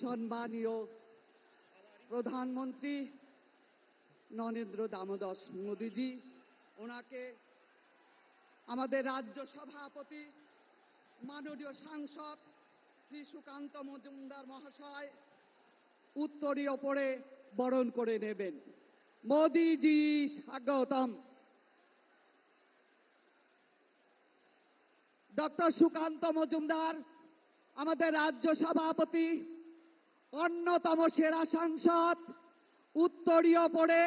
সম্মানীয় প্রধানমন্ত্রী নরেন্দ্র দামোদর মোদীজি, ওনাকে আমাদের রাজ্য সভাপতি মাননীয় সাংসদ শ্রী সুকান্ত মজুমদার মহাশয় উত্তরীয় পরে বরণ করে নেবেন। মোদীজি স্বাগতম। ডক্টর সুকান্ত মজুমদার আমাদের রাজ্য সভাপতি, অন্যতম সেরা সাংসদ, উত্তরীয় পরে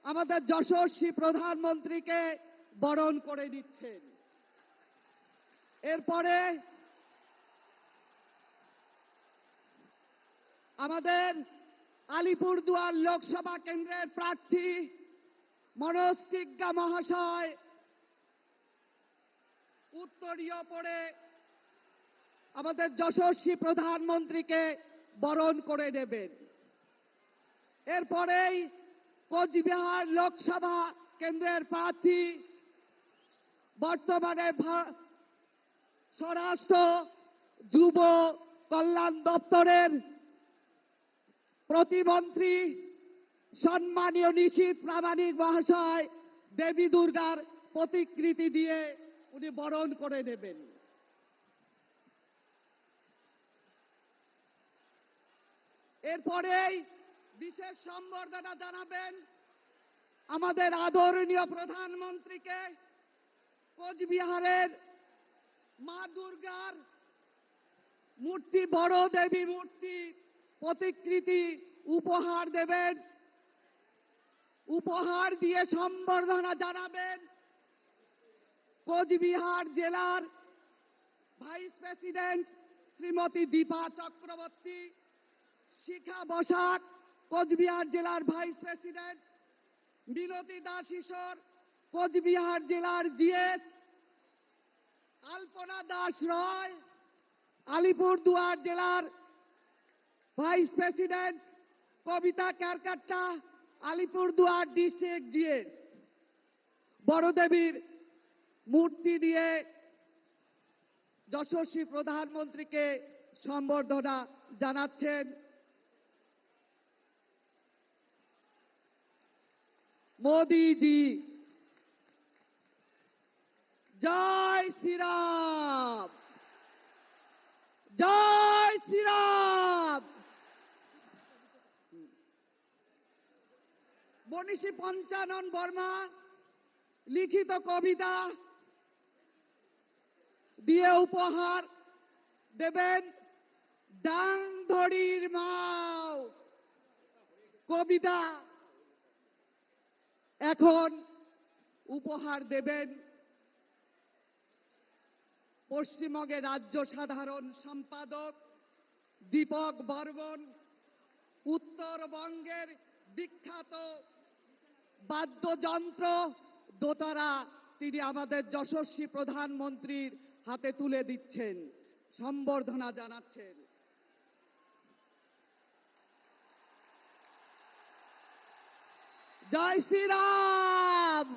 আমাদের যশস্বী প্রধানমন্ত্রীকে বরণ করে নিচ্ছেন। এরপরে আমাদের আলিপুরদুয়ার লোকসভা কেন্দ্রের প্রার্থী মনোজ টিগ্গা মহাশয় উত্তরীয় পরে আমাদের যশস্বী প্রধানমন্ত্রীকে বরণ করে নেবেন। এরপরেই কোচবিহার লোকসভা কেন্দ্রের প্রার্থী বর্তমানে স্বরাষ্ট্র যুব কল্যাণ দপ্তরের প্রতিমন্ত্রী সম্মানীয় নিশীথ প্রামাণিক মহাশয় দেবী দুর্গার প্রতিকৃতি দিয়ে উনি বরণ করে নেবেন। এরপরেই বিশেষ সম্বর্ধনা জানাবেন আমাদের আদরণীয় প্রধানমন্ত্রীকে কোচবিহারের মা দুর্গার মূর্তি, বড় দেবী মূর্তি প্রতিকৃতি উপহার দেবেন। উপহার দিয়ে সম্বর্ধনা জানাবেন কোচবিহার জেলার ভাইস প্রেসিডেন্ট শ্রীমতী দীপা চক্রবর্তী, শিখা বসাক কোচবিহার জেলার ভাইস প্রেসিডেন্ট, মিনতি দাস ঈশ্বর কোচবিহার জেলার জিএস, আলপনা দাস রয় আলিপুরদুয়ার জেলার ভাইস প্রেসিডেন্ট, কবিতা কারকাট্টা আলিপুরদুয়ার ডিস্ট্রিক্ট জিএস। বড়দেবীর মূর্তি দিয়ে যশস্বী প্রধানমন্ত্রীকে সম্বর্ধনা জানাচ্ছেন মোদীজি। জয় শ্রীরাম, জয় শ্রীরাম। মনীষী পঞ্চানন বর্মা লিখিত কবিতা দিয়ে উপহার দেবেন ডাং ধরির মাও কবিতা। এখন উপহার দেবেন পশ্চিমবঙ্গের রাজ্য সাধারণ সম্পাদক দীপক বর্মন, উত্তরবঙ্গের বিখ্যাত বাদ্যযন্ত্র দোতারা তিনি আমাদের যশস্বী প্রধানমন্ত্রীর হাতে তুলে দিচ্ছেন, সম্বর্ধনা জানাচ্ছেন। জয় শ্রীরাম,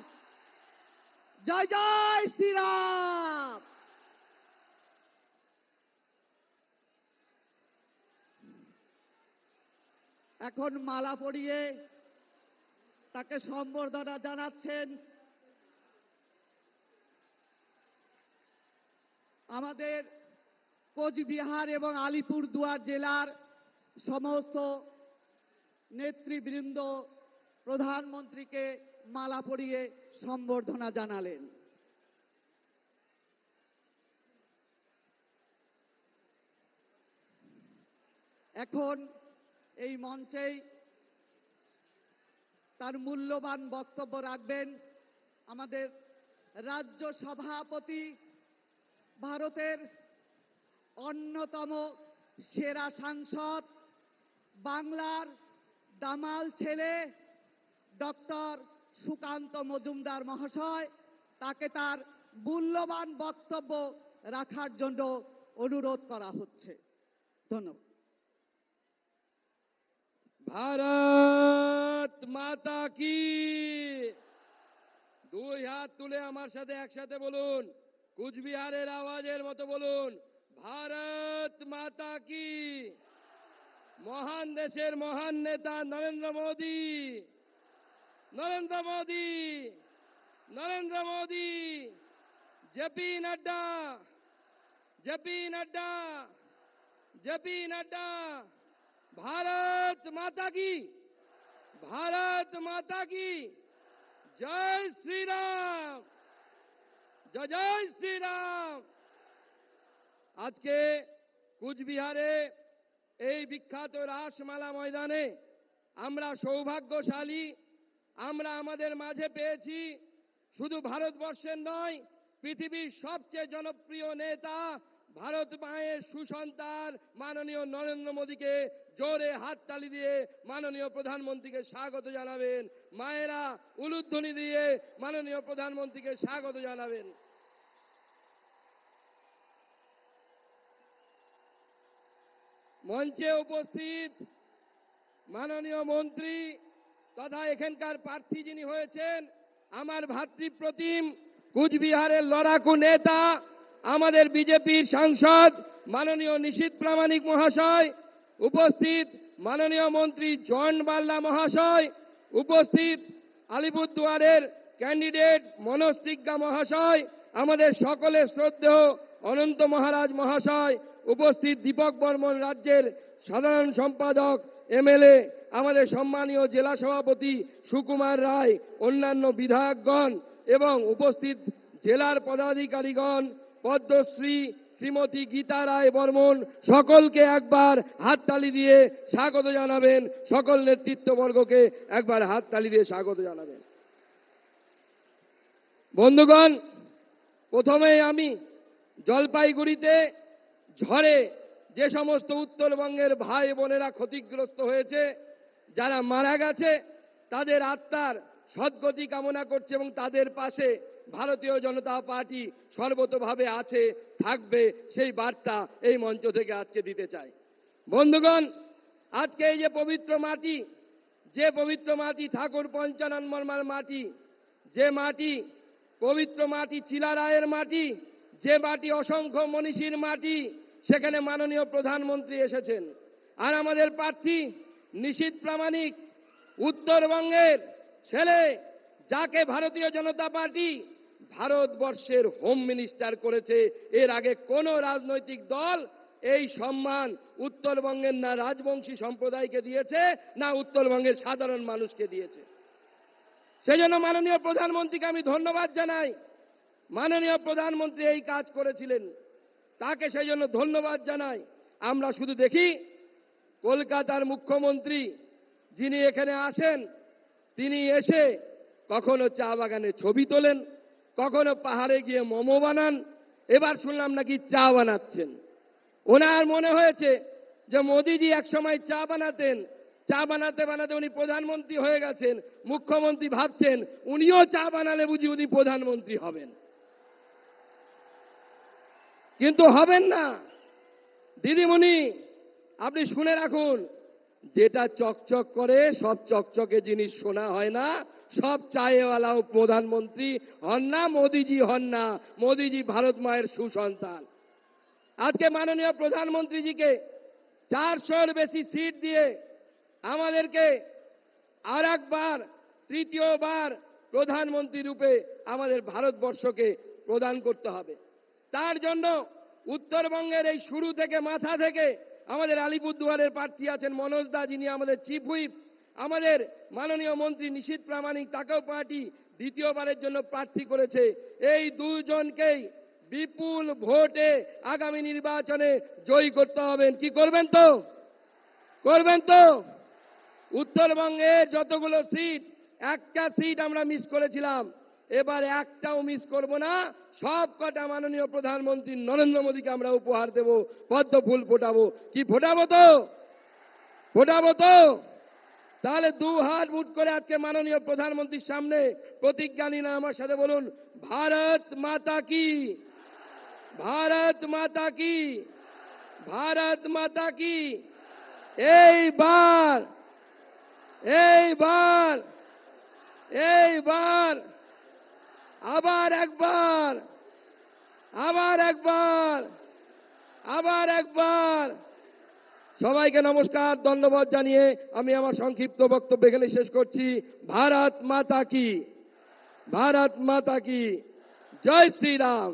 জয় জয় শ্রীরাম। এখন মালা পরিয়ে তাকে সম্বর্ধনা জানাচ্ছেন আমাদের কোচবিহার এবং আলিপুরদুয়ার জেলার সমস্ত নেতৃবৃন্দ। প্রধানমন্ত্রীকে মালা পরিয়ে সম্বর্ধনা জানালেন। এখন এই মঞ্চেই তার মূল্যবান বক্তব্য রাখবেন আমাদের রাজ্য সভাপতি, ভারতের অন্যতম সেরা সাংসদ, বাংলার দামাল ছেলে ডক্টর সুকান্ত মজুমদার মহাশয়। তাকে তার মূল্যবান বক্তব্য রাখার জন্য অনুরোধ করা হচ্ছে। ধন্যবাদ। ভারত মাতা কি। দুই হাত তুলে আমার সাথে একসাথে বলুন, কুচবিহারের আওয়াজের মতো বলুন, ভারত মাতা কি। মহান দেশের মহান নেতা Narendra Modi, Narendra Modi, Narendra Modi, JP Nadda, JP Nadda, JP Nadda. Bharat माता की, भारत माता की जय श्री राम, जय जय श्री राम। আজকে কুচবিহারে এই বিখ্যাত রাসমালা ময়দানে আমরা সৌভাগ্যশালী, আমরা আমাদের মাঝে পেয়েছি শুধু ভারতবর্ষের নয়, পৃথিবীর সবচেয়ে জনপ্রিয় নেতা ভারত মায়ের সুসন্তান মাননীয় নরেন্দ্র মোদীকে জোরে হাততালি দিয়ে মাননীয় প্রধানমন্ত্রীকে স্বাগত জানাবেন। মায়েরা উলুধ্বনি দিয়ে মাননীয় প্রধানমন্ত্রীকে স্বাগত জানাবেন। মঞ্চে উপস্থিত মাননীয় মন্ত্রী তথা এখানকার প্রার্থী যিনি হয়েছেন, আমার ভাতৃপ্রতিম কুচবিহারের লড়াকু নেতা, আমাদের বিজেপির সাংসদ মাননীয় নিশীথ প্রামাণিক মহাশয়, উপস্থিত মাননীয় মন্ত্রী জয়ন্ত বাল্লা মহাশয়, উপস্থিত আলিপুরদুয়ারের ক্যান্ডিডেট মনোজ টিগ্গা মহাশয়, আমাদের সকলের শ্রদ্ধেয় অনন্ত মহারাজ মহাশয়, উপস্থিত দীপক বর্মন রাজ্যের সাধারণ সম্পাদক এমএলএ, আমাদের সম্মানীয় জেলা সভাপতি সুকুমার রায়, অন্যান্য বিধায়কগণ এবং উপস্থিত জেলার পদাধিকারীগণ, পদ্মশ্রী শ্রীমতী গীতা রায় বর্মন, সকলকে একবার হাততালি দিয়ে স্বাগত জানাবেন। সকল নেতৃত্ববর্গকে একবার হাততালি দিয়ে স্বাগত জানাবেন। বন্ধুগণ, প্রথমেই আমি জলপাইগুড়িতে ঝড়ে যে সমস্ত উত্তরবঙ্গের ভাই বোনেরা ক্ষতিগ্রস্ত হয়েছে, যারা মারা গেছে, তাদের আত্মার সদ্গতি কামনা করছে এবং তাদের পাশে ভারতীয় জনতা পার্টি সর্বতোভাবে আছে, থাকবে, সেই বার্তা এই মঞ্চ থেকে আজকে দিতে চাই। বন্ধুগণ, আজকে এই যে পবিত্র মাটি, যে পবিত্র মাটি ঠাকুর পঞ্চানন বর্মার মাটি, যে মাটি পবিত্র মাটি চিলা রায়ের মাটি, যে মাটি অসংখ্য মনীষীর মাটি, সেখানে মাননীয় প্রধানমন্ত্রী এসেছেন। আর আমাদের প্রার্থী নিশীথ প্রামাণিক উত্তরবঙ্গের ছেলে, যাকে ভারতীয় জনতা পার্টি ভারতবর্ষের হোম মিনিস্টার করেছে। এর আগে কোন রাজনৈতিক দল এই সম্মান উত্তরবঙ্গের না রাজবংশী সম্প্রদায়কে দিয়েছে, না উত্তরবঙ্গের সাধারণ মানুষকে দিয়েছে। সেজন্য মাননীয় প্রধানমন্ত্রীকে আমি ধন্যবাদ জানাই। মাননীয় প্রধানমন্ত্রী এই কাজ করেছিলেন, তাকে সেই জন্য ধন্যবাদ জানাই। আমরা শুধু দেখি কলকাতার মুখ্যমন্ত্রী যিনি এখানে আসেন, তিনি এসে কখনো চা বাগানে ছবি তোলেন, কখনো পাহাড়ে গিয়ে মোমো বানান, এবার শুনলাম নাকি চা বানাচ্ছেন। ওনার মনে হয়েছে যে মোদিজি একসময় চা বানাতেন, চা বানাতে বানাতে উনি প্রধানমন্ত্রী হয়ে গেছেন। মুখ্যমন্ত্রী ভাবছেন উনিও চা বানালে বুঝি উনি প্রধানমন্ত্রী হবেন, কিন্তু হবেন না। দিদিমণি, আপনি শুনে রাখুন, যেটা চকচক করে সব চকচকে জিনিস শোনা হয় না। সব চায়েওয়ালাও প্রধানমন্ত্রী হন না, মোদিজি হন না। মোদিজি ভারত মায়ের সুসন্তান। আজকে মাননীয় প্রধানমন্ত্রীজিকে 400-র বেশি সিট দিয়ে আমাদেরকে আর একবার, তৃতীয়বার প্রধানমন্ত্রী রূপে আমাদের ভারতবর্ষকে প্রদান করতে হবে। তার জন্য উত্তরবঙ্গের এই শুরু থেকে, মাথা থেকে আমাদের আলিপুরদুয়ারের প্রার্থী আছেন মনোজ দা, যিনি আমাদের চিফ হুইপ, আমাদের মাননীয় মন্ত্রী নিশীথ প্রামাণিক, তাকেও পার্টি দ্বিতীয়বারের জন্য প্রার্থী করেছে। এই দুজনকেই বিপুল ভোটে আগামী নির্বাচনে জয়ী করতে হবেন। কি করবেন তো? করবেন তো? উত্তরবঙ্গের যতগুলো সিট, একটা সিট আমরা মিস করেছিলাম, এবার একটাও মিস করব না। সব কটা মাননীয় প্রধানমন্ত্রী নরেন্দ্র মোদীকে আমরা উপহার দেব, পদ্ম ফুল ফোটাবো। কি ফোটাবো তো? ফোটাবো তো? তাহলে 2 হাত মুঠ করে আজকে মাননীয় প্রধানমন্ত্রীর সামনে প্রতিজ্ঞা নিন, আমার সাথে বলুন, ভারত মাতা কি, ভারত মাতা কি, ভারত মাতা কি। এইবার, এইবার, এইবার আবার একবার, আবার একবার, আবার একবার সবাইকে নমস্কার, ধন্যবাদ জানিয়ে আমি আমার সংক্ষিপ্ত বক্তব্য এখানে শেষ করছি। ভারত মাতা কি, ভারত মাতা কি, জয় শ্রীরাম।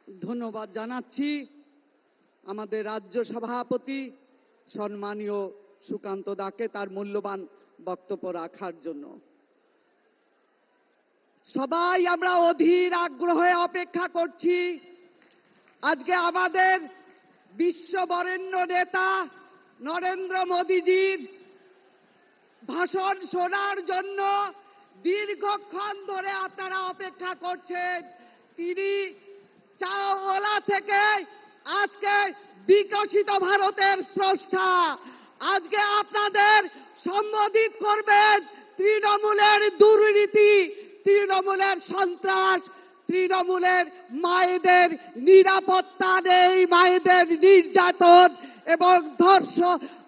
ধন্যবাদ জানাচ্ছি আমাদের রাজ্য সভাপতি সম্মানীয় সুকান্ত দাকে তার মূল্যবান বক্তব্য রাখার জন্য। সবাই আমরা অধীর আগ্রহে অপেক্ষা করছি আজকে আমাদের বিশ্ববরেণ্য নেতা নরেন্দ্র মোদীজির ভাষণ শোনার জন্য। দীর্ঘক্ষণ ধরে আপনারা অপেক্ষা করছেন। তিনি চাওয়ালা থেকে আজকে বিকশিত ভারতের স্রষ্টা। আজকে আপনাদের সম্বোধিত করবেন তৃণমূলের দুর্নীতি, তৃণমূলের সন্ত্রাস, তৃণমূলের মায়েদের নিরাপত্তা নেই, মায়েদের নির্যাতন এবং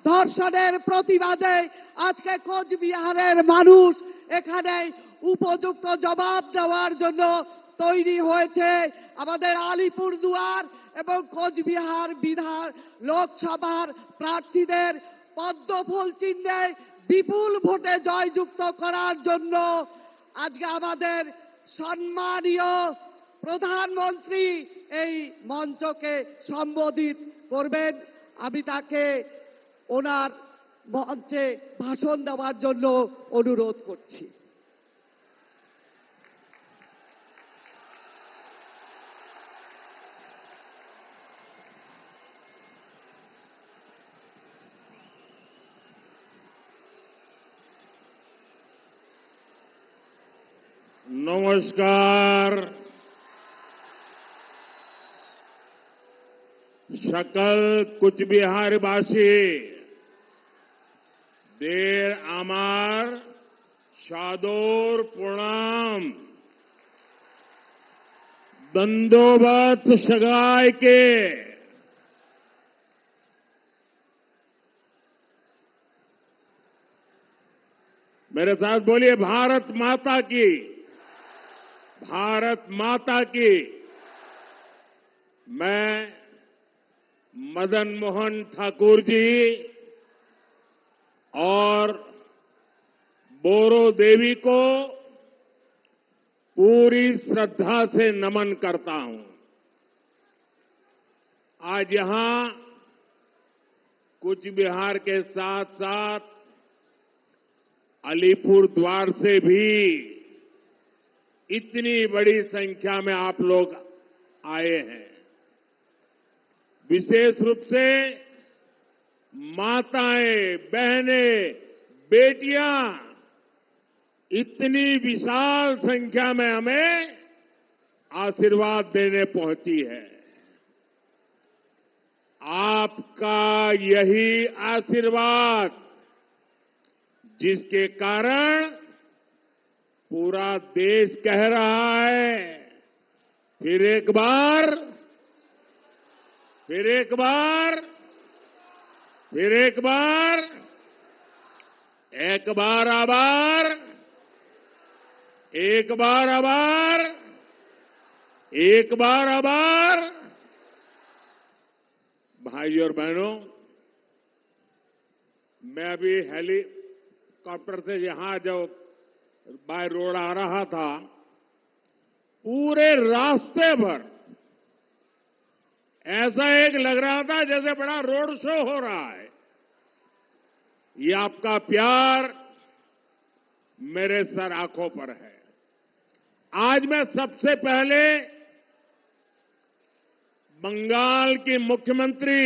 ধর্ষণের প্রতিবাদে আজকে কোচবিহারের মানুষ এখানে উপযুক্ত জবাব দেওয়ার জন্য তৈরি হয়েছে। আমাদের আলিপুরদুয়ার এবং কোচবিহার লোকসভার প্রার্থীদের পদ্মফুল চিহ্নে বিপুল ভোটে জয়যুক্ত করার জন্য আজকে আমাদের সম্মানীয় প্রধানমন্ত্রী এই মঞ্চকে সম্বোধিত করবেন। আমি তাকে ওনার মঞ্চে ভাষণ দেওয়ার জন্য অনুরোধ করছি। नमस्कार। सकल कुछ बिहारवासी देर आमार सादर प्रणाम दंडोबत सगाई के मेरे साथ बोलिए भारत माता की, भारत माता की। मैं मदन मोहन ठाकुर जी और बोरो देवी को पूरी श्रद्धा से नमन करता हूं। आज यहां कूच बिहार के साथ साथ अलीपुर द्वार से भी इतनी बड़ी संख्या में आप लोग आए हैं। विशेष रूप से माताएं, बहनें, बेटियां इतनी विशाल संख्या में हमें आशीर्वाद देने पहुंची है। आपका यही आशीर्वाद जिसके कारण पूरा देश कह रहा है फिर एक बार, फिर एक बार, फिर एक बार, एक बार आभार, एक बार आभार, एक बार आभार। भाइयों और बहनों, मैं अभी हेलीकॉप्टर से यहां जो बाय रोड आ रहा था, पूरे रास्ते भर ऐसा एक लग रहा था जैसे बड़ा रोड शो हो रहा है। ये आपका प्यार मेरे सर आंखों पर है। आज मैं सबसे पहले बंगाल की मुख्यमंत्री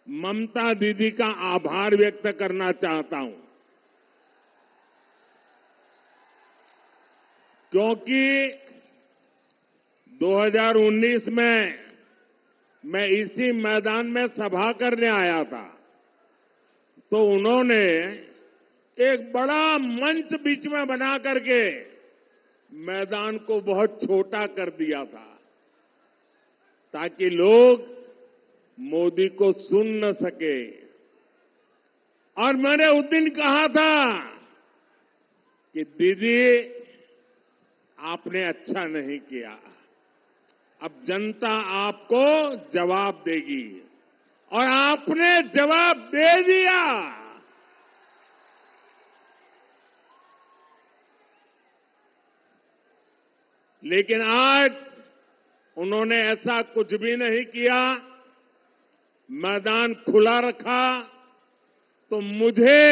ममता दीदी का आभार व्यक्त करना चाहता हूं, क्योंकि 2019 में मैं इसी मैदान में सभा करने आया था, तो उन्होंने एक बड़ा मंच बीच में बना करके मैदान को बहुत छोटा कर दिया था, ताकि लोग मोदी को सुन न सके। और मैंने उस दिन कहा था कि दीदी आपने अच्छा नहीं किया, अब जनता आपको जवाब देगी और आपने जवाब दे दिया। लेकिन आज उन्होंने ऐसा कुछ भी नहीं किया, मैदान खुला रखा, तो मुझे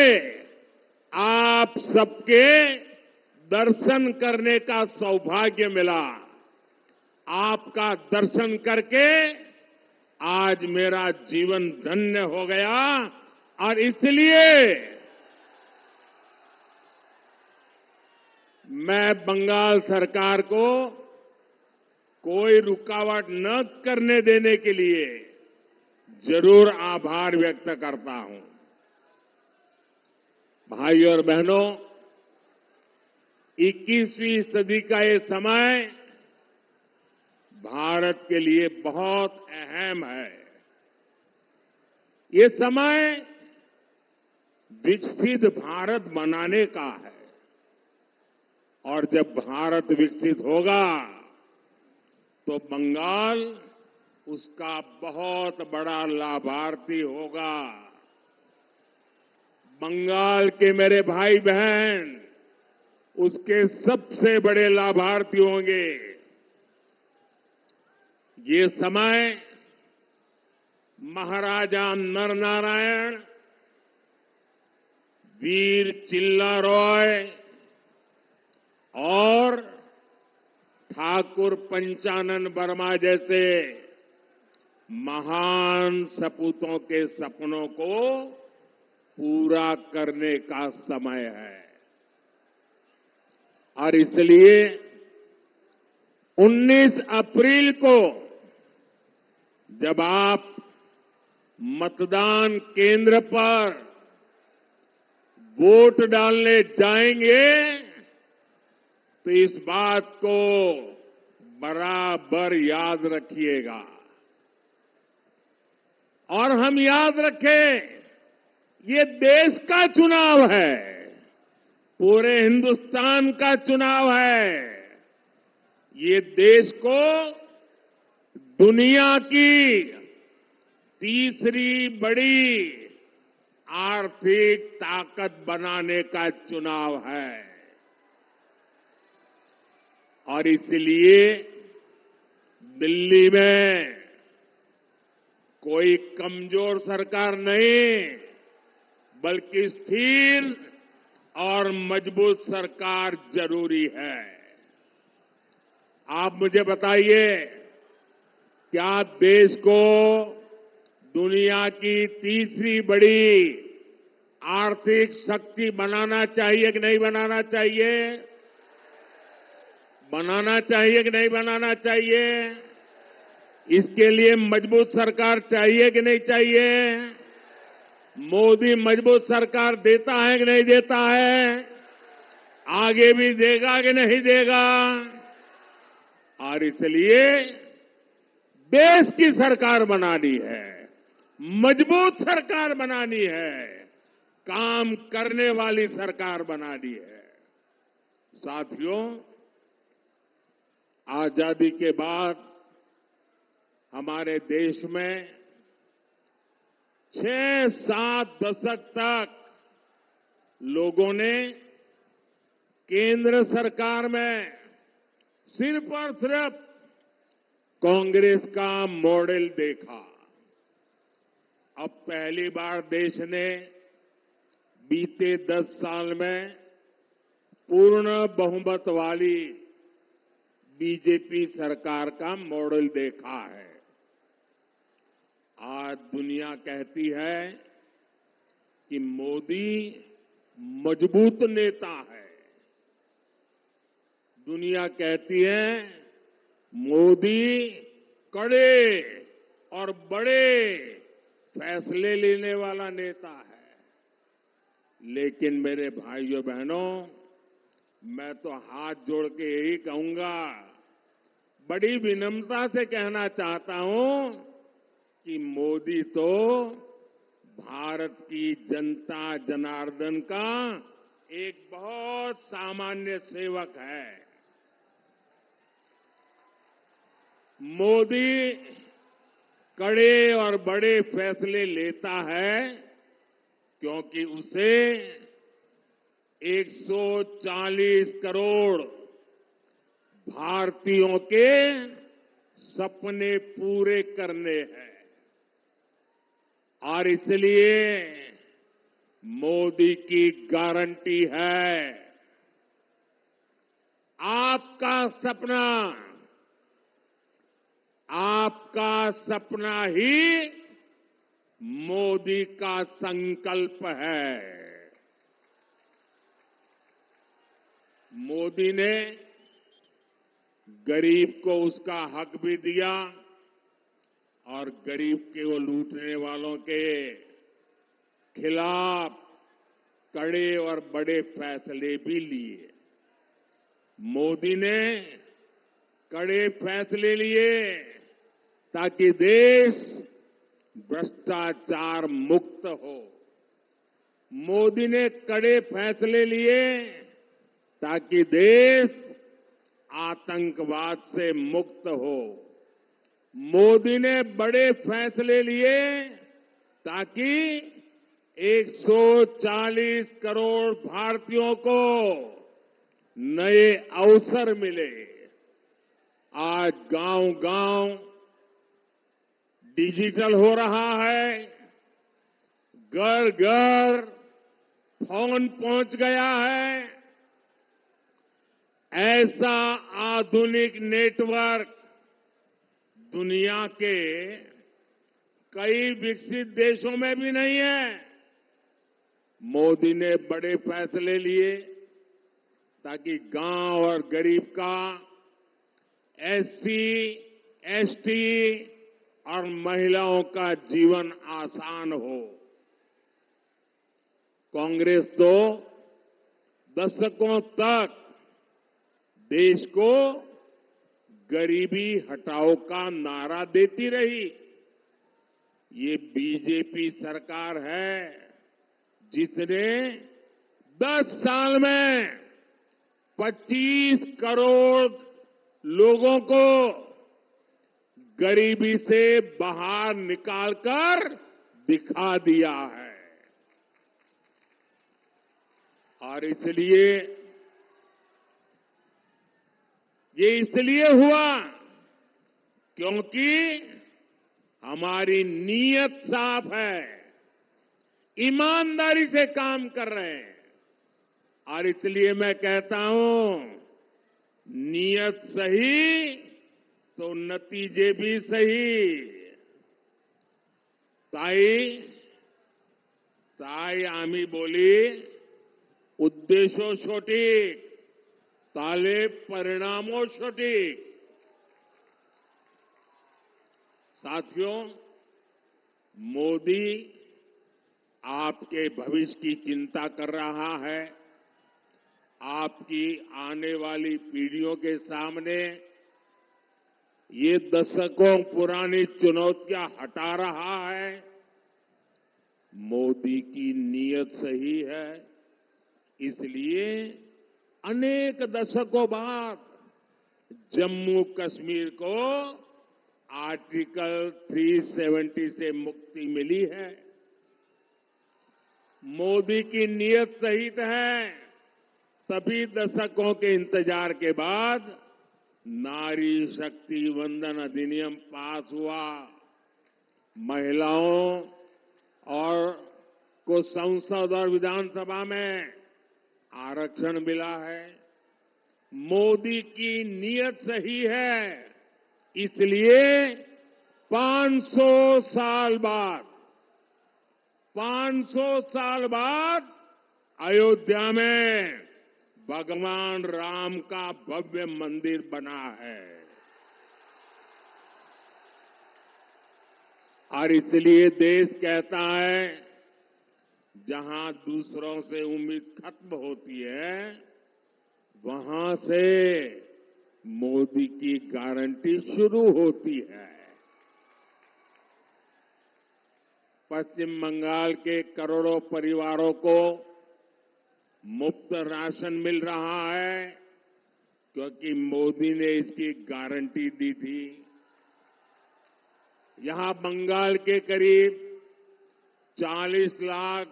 आप सबके दर्शन करने का सौभाग्य मिला। आपका दर्शन करके आज मेरा जीवन धन्य हो गया और इसलिए मैं बंगाल सरकार को कोई रुकावट न करने देने के लिए जरूर आभार व्यक्त करता हूं। भाई और बहनों, 21वीं सदी का ये समय भारत के लिए बहुत अहम है। ये समय विकसित भारत बनाने का है और जब भारत विकसित होगा तो बंगाल उसका बहुत बड़ा लाभार्थी होगा। बंगाल के मेरे भाई बहन उसके सबसे बड़े लाभार्थी होंगे। ये समय महाराजा नरनारायण, वीर चिल्ला रॉय और ठाकुर पंचानन वर्मा जैसे महान सपूतों के सपनों को पूरा करने का समय है और इसलिए 19 अप्रैल को जब आप मतदान केंद्र पर वोट डालने जाएंगे तो इस बात को बराबर याद रखिएगा और हम याद रखें, ये देश का चुनाव है, पूरे हिंदुस्तान का चुनाव है। ये देश को दुनिया की तीसरी बड़ी आर्थिक ताकत बनाने का चुनाव है और इसलिए दिल्ली में कोई कमजोर सरकार नहीं बल्कि स्थिर और मजबूत सरकार जरूरी है। आप मुझे बताइए, क्या देश को दुनिया की तीसरी बड़ी आर्थिक शक्ति बनाना चाहिए कि नहीं बनाना चाहिए? बनाना चाहिए कि नहीं बनाना चाहिए? इसके लिए मजबूत सरकार चाहिए कि नहीं चाहिए? मोदी मजबूत सरकार देता है कि नहीं देता है? आगे भी देगा कि नहीं देगा? और इसलिए देश की सरकार बनानी है, मजबूत सरकार बनानी है, काम करने वाली सरकार बनानी है। साथियों, आजादी के बाद हमारे देश में 6-7 दशक तक लोगों ने केंद्र सरकार में सिर्फ और सिर्फ कांग्रेस का मॉडल देखा। अब पहली बार देश ने बीते 10 साल में पूर्ण बहुमत वाली बीजेपी सरकार का मॉडल देखा है। आज दुनिया कहती है कि मोदी मजबूत नेता है। दुनिया कहती है मोदी कड़े और बड़े फैसले लेने वाला नेता है। लेकिन मेरे भाइयों बहनों, मैं तो हाथ जोड़ के यही कहूंगा, बड़ी विनम्रता से कहना चाहता हूं कि मोदी तो भारत की जनता जनार्दन का एक बहुत सामान्य सेवक है। मोदी कड़े और बड़े फैसले लेता है क्योंकि उसे 140 करोड़ भारतीयों के सपने पूरे करने हैं और इसलिए मोदी की गारंटी है आपका सपना ही मोदी का संकल्प है। मोदी ने गरीब को उसका हक भी दिया और गरीब के वो लूटने वालों के खिलाफ कड़े और बड़े फैसले भी लिए। मोदी ने कड़े फैसले लिए ताकि देश भ्रष्टाचार मुक्त हो। मोदी ने कड़े फैसले लिए ताकि देश आतंकवाद से मुक्त हो। मोदी ने बड़े फैसले लिए ताकि 140 करोड़ भारतीयों को नए अवसर मिले। आज गांव-गांव डिजिटल हो रहा है, घर-घर फोन पहुंच गया है। ऐसा आधुनिक नेटवर्क दुनिया के कई विकसित देशों में भी नहीं है। मोदी ने बड़े फैसले लिए ताकि गांव और गरीब का एससी, एसटी और महिलाओं का जीवन आसान हो। कांग्रेस तो दशकों तक देश को गरीबी हटाओ का नारा देती रही। ये बीजेपी सरकार है जिसने 10 साल में 25 करोड़ लोगों को गरीबी से बाहर निकालकर दिखा दिया है। और ये इसलिए हुआ क्योंकि हमारी नीयत साफ है, ईमानदारी से काम कर रहे हैं। और इसलिए मैं कहता हूं, नीयत सही तो नतीजे भी सही। ताई आम्ही बोली, उद्देशो सटीक ताले परिणामों सटीक। साथियों, मोदी आपके भविष्य की चिंता कर रहा है। आपकी आने वाली पीढ़ियों के सामने ये दशकों पुरानी चुनौतियां हटा रहा है। मोदी की नीयत सही है, इसलिए अनेक दशकों बाद जम्मू कश्मीर को आर्टिकल 370 से मुक्ति मिली है। मोदी की नीयत सही है, तभी दशकों के इंतजार के बाद नारी शक्ति वंदन अधिनियम पास हुआ। महिलाओं और को संसद और विधानसभा में आरक्षण मिला है। मोदी की नीयत सही है, इसलिए 500 साल बाद अयोध्या में भगवान राम का भव्य मंदिर बना है। और इसलिए देश कहता है, जहां दूसरों से उम्मीद खत्म होती है, वहां से मोदी की गारंटी शुरू होती है। पश्चिम बंगाल के करोड़ों परिवारों को मुफ्त राशन मिल रहा है क्योंकि मोदी ने इसकी गारंटी दी थी। यहां बंगाल के करीब 40 लाख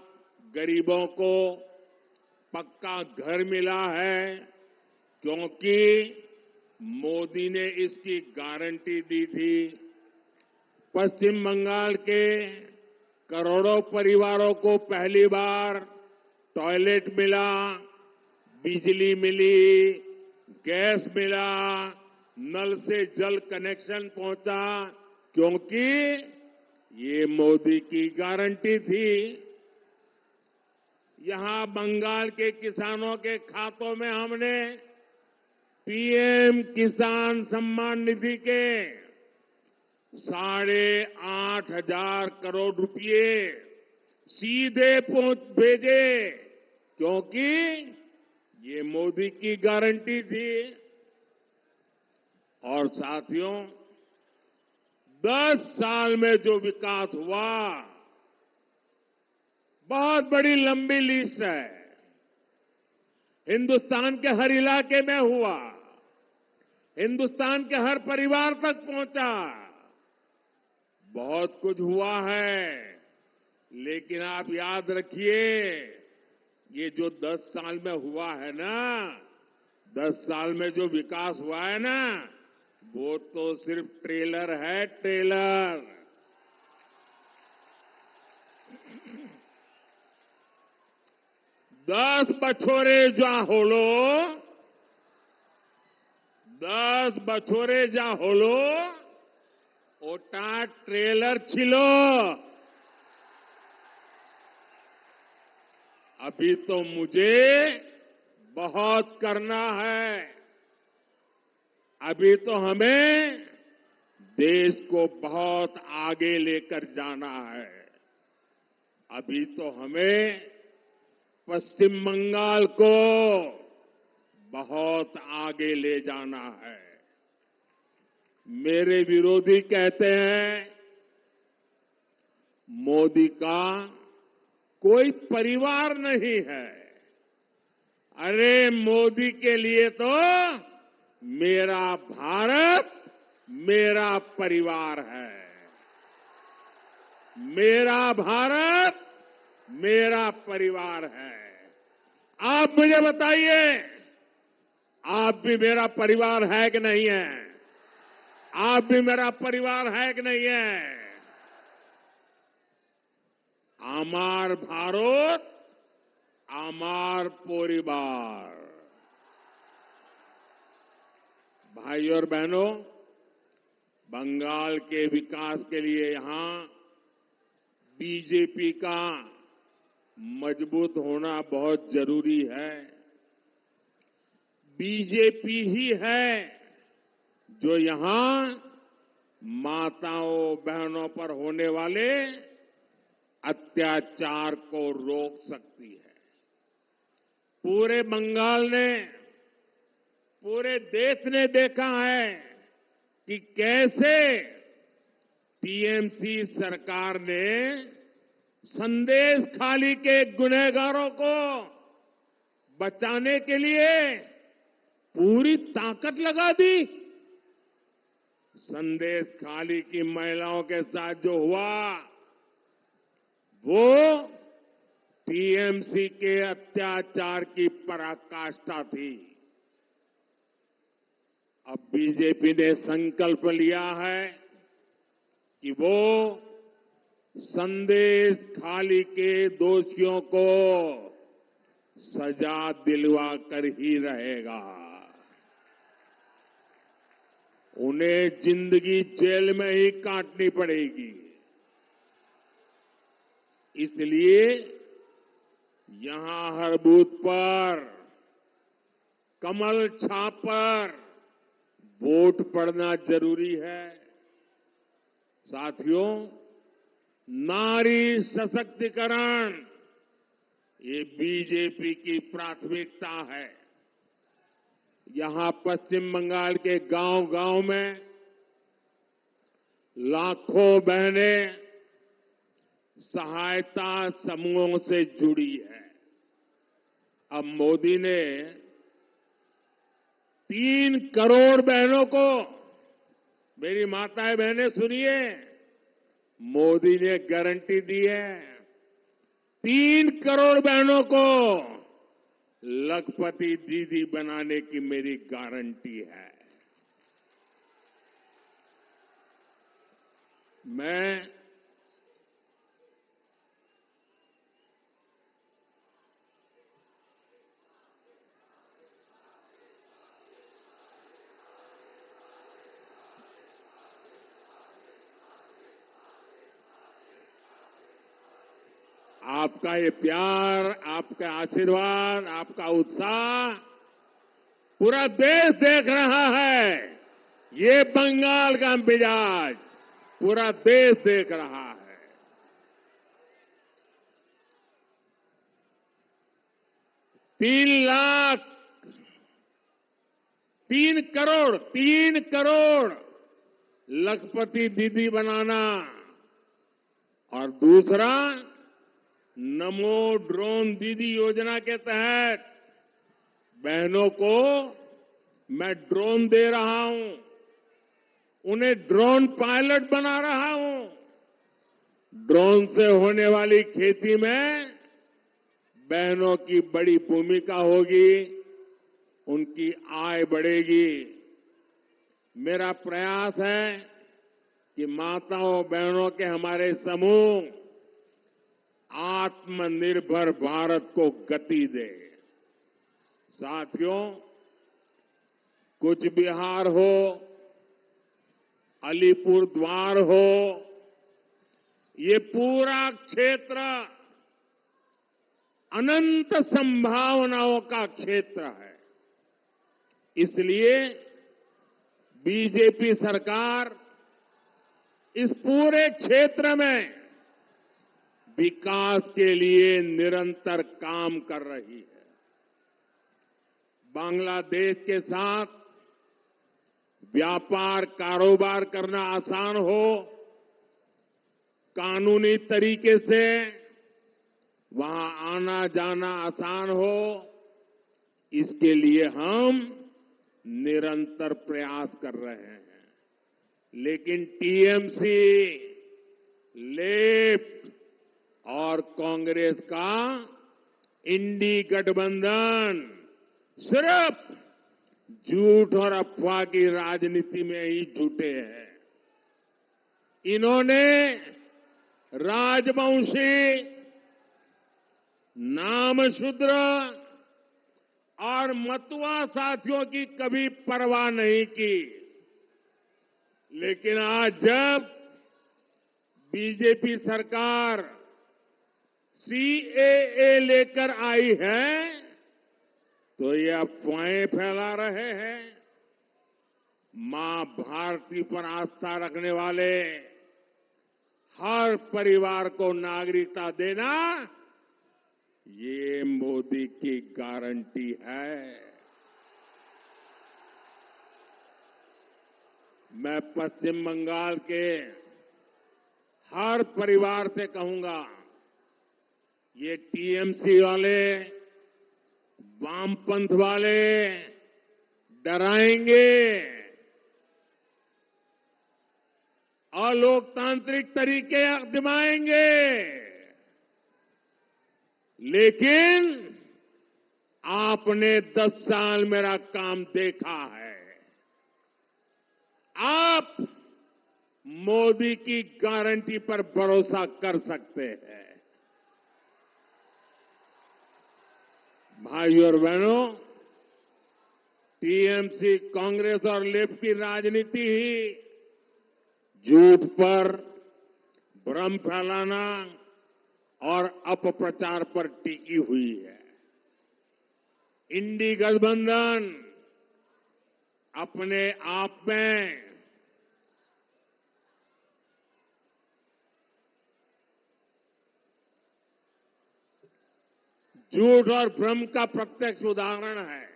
गरीबों को पक्का घर मिला है, क्योंकि मोदी ने इसकी गारंटी दी थी। पश्चिम बंगाल के करोड़ों परिवारों को पहली बार टॉयलेट मिला, बिजली मिली, गैस मिला, नल से जल कनेक्शन पहुंचा, क्योंकि ये मोदी की गारंटी थी। यहां बंगाल के किसानों के खातों में हमने पीएम किसान सम्मान निधि के 8,500 करोड़ रुपए सीधे भेजे, क्योंकि ये मोदी की गारंटी थी। और साथियों, 10 साल में जो विकास हुआ, बहुत बड़ी लंबी लिस्ट है। हिंदुस्तान के हर इलाके में हुआ, हिंदुस्तान के हर परिवार तक पहुंचा। बहुत कुछ हुआ है, लेकिन आप याद रखिए, ये जो 10 साल में हुआ है ना, 10 साल में जो विकास हुआ है ना, वो तो सिर्फ ट्रेलर है, ट्रेलर। दस बछोरे जा होलो, 10 बछोरे जा होलो, ओटा ट्रेलर छिलो। अभी तो मुझे बहुत करना है। अभी तो हमें देश को बहुत आगे लेकर जाना है। अभी तो हमें पश्चिम बंगाल को बहुत आगे ले जाना है। मेरे विरोधी कहते हैं मोदी का कोई परिवार नहीं है। अरे मोदी के लिए तो मेरा भारत मेरा परिवार है। मेरा भारत मेरा परिवार है। आप मुझे बताइए, आप भी मेरा परिवार है कि नहीं है? आप भी मेरा परिवार है कि नहीं है? आमार भारत, आमार परिवार। भाई और बहनों, बंगाल के विकास के लिए यहां बीजेपी का मजबूत होना बहुत जरूरी है। बीजेपी ही है जो यहां माताओं बहनों पर होने वाले अत्याचार को रोक सकती है। पूरे बंगाल ने, पूरे देश ने देखा है कि कैसे टीएमसी सरकार ने संदेश खाली के गुनहगारों को बचाने के लिए पूरी ताकत लगा दी। संदेश खाली की महिलाओं के साथ जो हुआ, वो टीएमसी के अत्याचार की पराकाष्ठा थी। अब बीजेपी ने संकल्प लिया है कि वो संदेश खाली के दोषियों को सजा दिलवा कर ही रहेगा। उन्हें जिंदगी जेल में ही काटनी पड़ेगी। इसलिए यहां हर बूथ पर कमल छाप पर वोट पड़ना जरूरी है। साथियों, नारी सशक्तिकरण ये बीजेपी की प्राथमिकता है। यहां पश्चिम बंगाल के गांव-गांव में लाखों बहनें सहायता समूहों से जुड़ी है। अब मोदी ने 3 करोड़ बहनों को, मेरी माताएं बहनें सुनिए, मोदी ने गारंटी दी है 3 करोड़ बहनों को लखपति दीदी बनाने की मेरी गारंटी है। मैं आपका ये प्यार, आपका आशीर्वाद, आपका उत्साह पूरा देश देख रहा है। ये बंगाल का मिजाज पूरा देश देख रहा है। 3 करोड़ लखपति दीदी बनाना और दूसरा नमो ड्रोन दीदी योजना के तहत बहनों को मैं ड्रोन दे रहा हूं, उन्हें ड्रोन पायलट बना रहा हूं। ड्रोन से होने वाली खेती में बहनों की बड़ी भूमिका होगी, उनकी आय बढ़ेगी। मेरा प्रयास है कि माताओं बहनों के हमारे समूह आत्मनिर्भर भारत को गति दे। साथियों, कुछ बिहार हो, अलीपुर द्वार हो, ये पूरा क्षेत्र अनंत संभावनाओं का क्षेत्र है। इसलिए बीजेपी सरकार इस पूरे क्षेत्र में विकास के लिए निरंतर काम कर रही है। बांग्लादेश के साथ व्यापार कारोबार करना आसान हो, कानूनी तरीके से वहां आना जाना आसान हो, इसके लिए हम निरंतर प्रयास कर रहे हैं। लेकिन टीएमसी, लेफ्ट और कांग्रेस का इंडी गठबंधन सिर्फ झूठ और अफवाह की राजनीति में ही जुटे हैं। इन्होंने राजवंशी, नामशूद्र और मतुआ साथियों की कभी परवाह नहीं की। लेकिन आज जब बीजेपी सरकार सीएए लेकर आई है तो ये अफवाहें फैला रहे हैं। मां भारती पर आस्था रखने वाले हर परिवार को नागरिकता देना ये मोदी की गारंटी है। मैं पश्चिम बंगाल के हर परिवार से कहूंगा, ये टीएमसी वाले, वामपंथ वाले डराएंगे, अलोकतांत्रिक तरीके आजमाएंगे, लेकिन आपने 10 साल मेरा काम देखा है। आप मोदी की गारंटी पर भरोसा कर सकते हैं। भाइयों और बहनों, टीएमसी, कांग्रेस और लेफ्ट की राजनीति ही झूठ पर, भ्रम फैलाना और अपप्रचार पर टिकी हुई है। इंडी गठबंधन अपने आप में झूठ और भ्रम का प्रत्यक्ष उदाहरण है।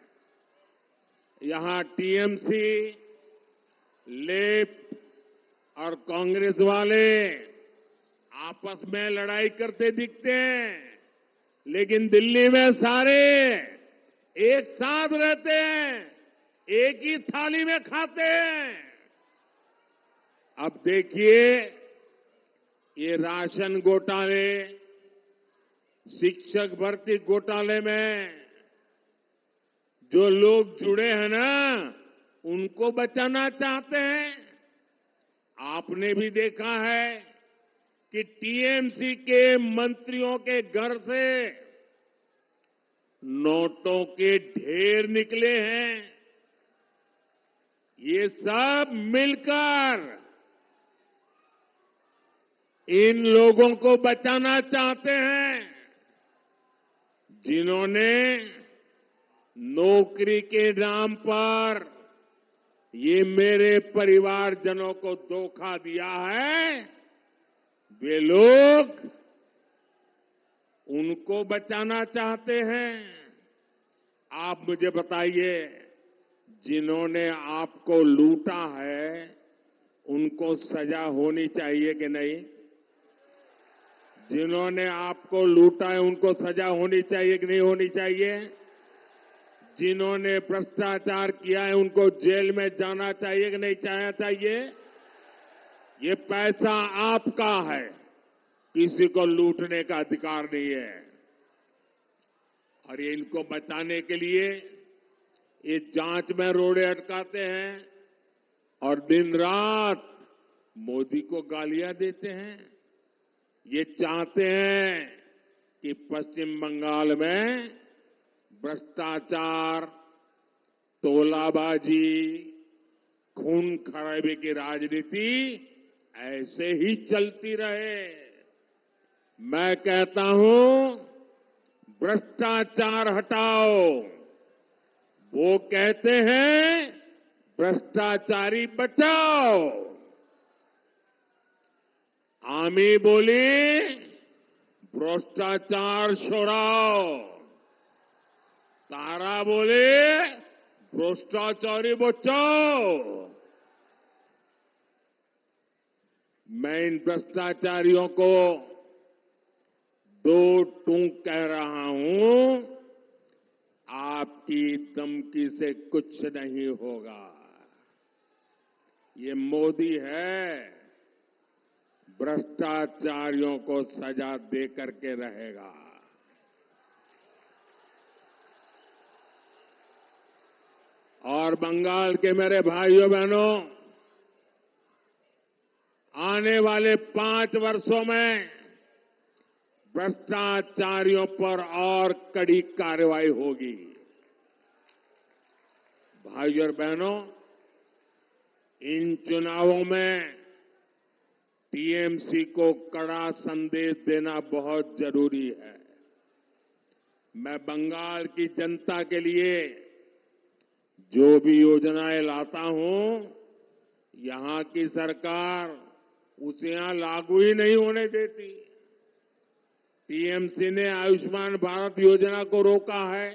यहां टीएमसी, लेफ्ट और कांग्रेस वाले आपस में लड़ाई करते दिखते हैं, लेकिन दिल्ली में सारे एक साथ रहते हैं, एक ही थाली में खाते हैं। अब देखिए, ये राशन घोटाले, शिक्षक भर्ती घोटाले में जो लोग जुड़े हैं ना, उनको बचाना चाहते हैं। आपने भी देखा है कि टीएमसी के मंत्रियों के घर से नोटों के ढेर निकले हैं। ये सब मिलकर इन लोगों को बचाना चाहते हैं, जिन्होंने नौकरी के नाम पर ये मेरे परिवारजनों को धोखा दिया है। वे लोग उनको बचाना चाहते हैं। आप मुझे बताइए, जिन्होंने आपको लूटा है उनको सजा होनी चाहिए कि नहीं? जिन्होंने आपको लूटा है उनको सजा होनी चाहिए कि नहीं होनी चाहिए? जिन्होंने भ्रष्टाचार किया है उनको जेल में जाना चाहिए कि नहीं जाना चाहिए? ये पैसा आपका है, किसी को लूटने का अधिकार नहीं है। और ये इनको बचाने के लिए ये जांच में रोड़े अटकाते हैं और दिन रात मोदी को गालियां देते हैं। ये चाहते हैं कि पश्चिम बंगाल में भ्रष्टाचार, तोलाबाजी, खून खराबे की राजनीति ऐसे ही चलती रहे। मैं कहता हूं, भ्रष्टाचार हटाओ। वो कहते हैं भ्रष्टाचारी बचाओ। आमी बोली भ्रष्टाचार छोड़ाओ। तारा बोले भ्रष्टाचारी बचाओ। मैं इन भ्रष्टाचारियों को दो टूक कह रहा हूं, आपकी धमकी से कुछ नहीं होगा। ये मोदी है, भ्रष्टाचारियों को सजा दे करके रहेगा। और बंगाल के मेरे भाइयों बहनों, आने वाले 5 वर्षों में भ्रष्टाचारियों पर और कड़ी कार्रवाई होगी। भाइयों और बहनों, इन चुनावों में टीएमसी को कड़ा संदेश देना बहुत जरूरी है। मैं बंगाल की जनता के लिए जो भी योजनाएं लाता हूं, यहां की सरकार उसे यहां लागू ही नहीं होने देती। टीएमसी ने आयुष्मान भारत योजना को रोका है।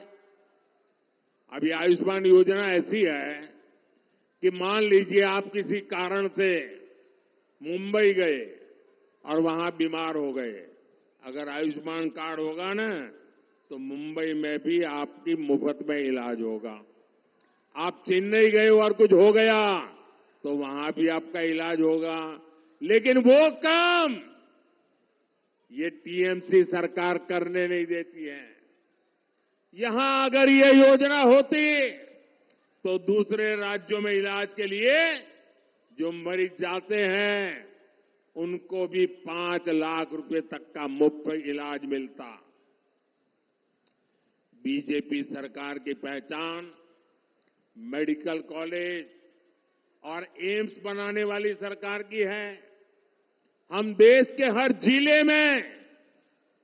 अभी आयुष्मान योजना ऐसी है कि मान लीजिए आप किसी कारण से मुंबई गए और वहां बीमार हो गए, अगर आयुष्मान कार्ड होगा ना, तो मुंबई में भी आपकी मुफ्त में इलाज होगा। आप चेन्नई गए और कुछ हो गया तो वहां भी आपका इलाज होगा। लेकिन वो काम ये टीएमसी सरकार करने नहीं देती है। यहां अगर ये योजना होती तो दूसरे राज्यों में इलाज के लिए जो मरीज जाते हैं उनको भी 5 लाख रुपए तक का मुफ्त इलाज मिलता। बीजेपी सरकार की पहचान मेडिकल कॉलेज और एम्स बनाने वाली सरकार की है। हम देश के हर जिले में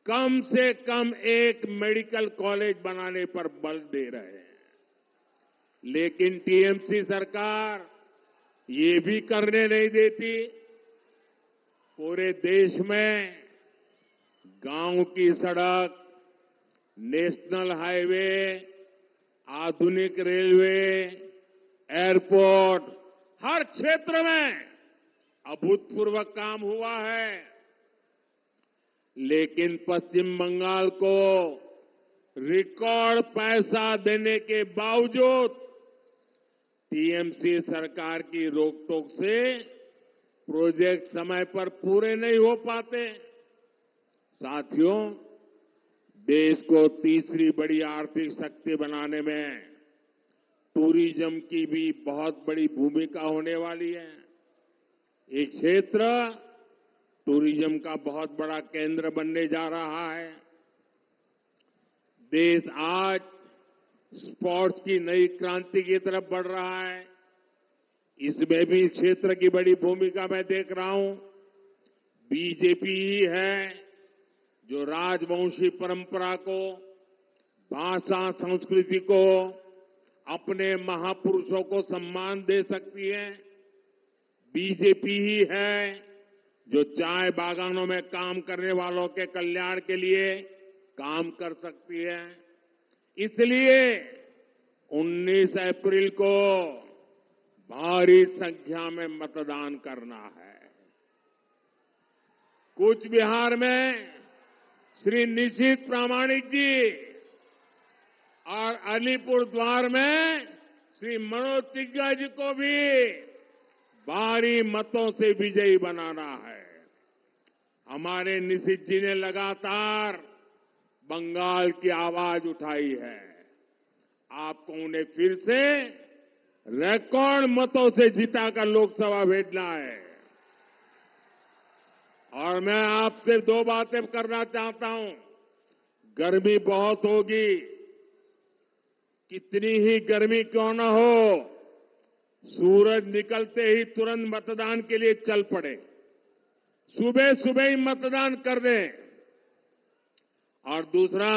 कम से कम एक मेडिकल कॉलेज बनाने पर बल दे रहे हैं। लेकिन टीएमसी सरकार ये भी करने नहीं देती। पूरे देश में गांव की सड़क, नेशनल हाईवे, आधुनिक रेलवे, एयरपोर्ट, हर क्षेत्र में अभूतपूर्व काम हुआ है। लेकिन पश्चिम बंगाल को रिकॉर्ड पैसा देने के बावजूद टीएमसी सरकार की रोकटोक से प्रोजेक्ट समय पर पूरे नहीं हो पाते। साथियों, देश को तीसरी बड़ी आर्थिक शक्ति बनाने में टूरिज्म की भी बहुत बड़ी भूमिका होने वाली है। ये क्षेत्र टूरिज्म का बहुत बड़ा केंद्र बनने जा रहा है। देश आज स्पोर्ट्स की नई क्रांति की तरफ बढ़ रहा है। इसमें भी क्षेत्र की बड़ी भूमिका मैं देख रहा हूं। बीजेपी ही है जो राजवंशी परंपरा को, भाषा, संस्कृति को, अपने महापुरुषों को सम्मान दे सकती है। बीजेपी ही है जो चाय बागानों में काम करने वालों के कल्याण के लिए काम कर सकती है। इसलिए 19 अप्रैल को भारी संख्या में मतदान करना है। कूच बिहार में श्री निशित प्रामाणिक जी और अलीपुर द्वार में श्री मनोज तिग्गा जी को भी भारी मतों से विजयी बनाना है। हमारे निशित जी ने लगातार बंगाल की आवाज उठाई है। आपको उन्हें फिर से रिकॉर्ड मतों से जिताकर लोकसभा भेजना है। और मैं आपसे 2 बातें करना चाहता हूं। गर्मी बहुत होगी, कितनी ही गर्मी क्यों न हो, सूरज निकलते ही तुरंत मतदान के लिए चल पड़े। सुबह सुबह ही मतदान कर दें। और दूसरा,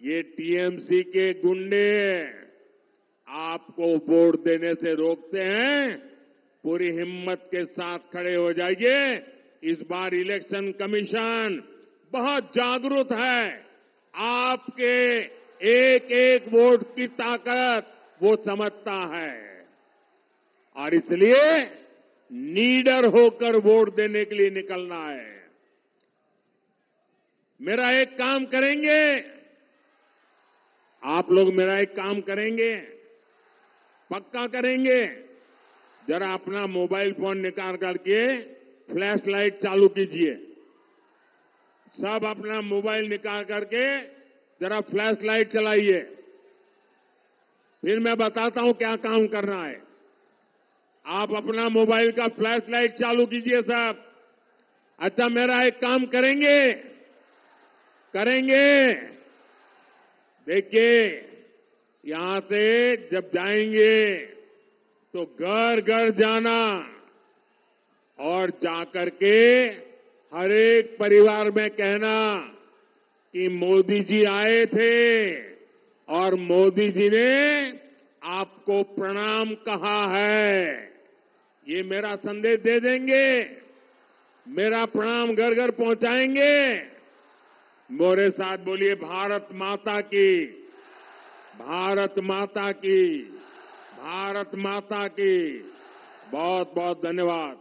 ये टीएमसी के गुंडे आपको वोट देने से रोकते हैं। पूरी हिम्मत के साथ खड़े हो जाइए। इस बार इलेक्शन कमीशन बहुत जागरूक है। आपके एक एक वोट की ताकत वो समझता है और इसलिए नीडर होकर वोट देने के लिए निकलना है। मेरा एक काम करेंगे, आप लोग मेरा एक काम करेंगे, पक्का करेंगे। जरा अपना मोबाइल फोन निकाल करके फ्लैश लाइट चालू कीजिए। सब अपना मोबाइल निकाल करके जरा फ्लैश लाइट चलाइए। फिर मैं बताता हूं क्या काम करना है। आप अपना मोबाइल का फ्लैश लाइट चालू कीजिए सब। अच्छा, मेरा एक काम करेंगे। देखिए, यहां से जब जाएंगे तो घर घर जाना और जाकर के हर एक परिवार में कहना कि मोदी जी आए थे और मोदी जी ने आपको प्रणाम कहा है। ये मेरा संदेश दे देंगे, मेरा प्रणाम घर घर पहुंचाएंगे। मेरे साथ बोलिए, भारत माता की, भारत माता की, भारत माता की। बहुत बहुत धन्यवाद।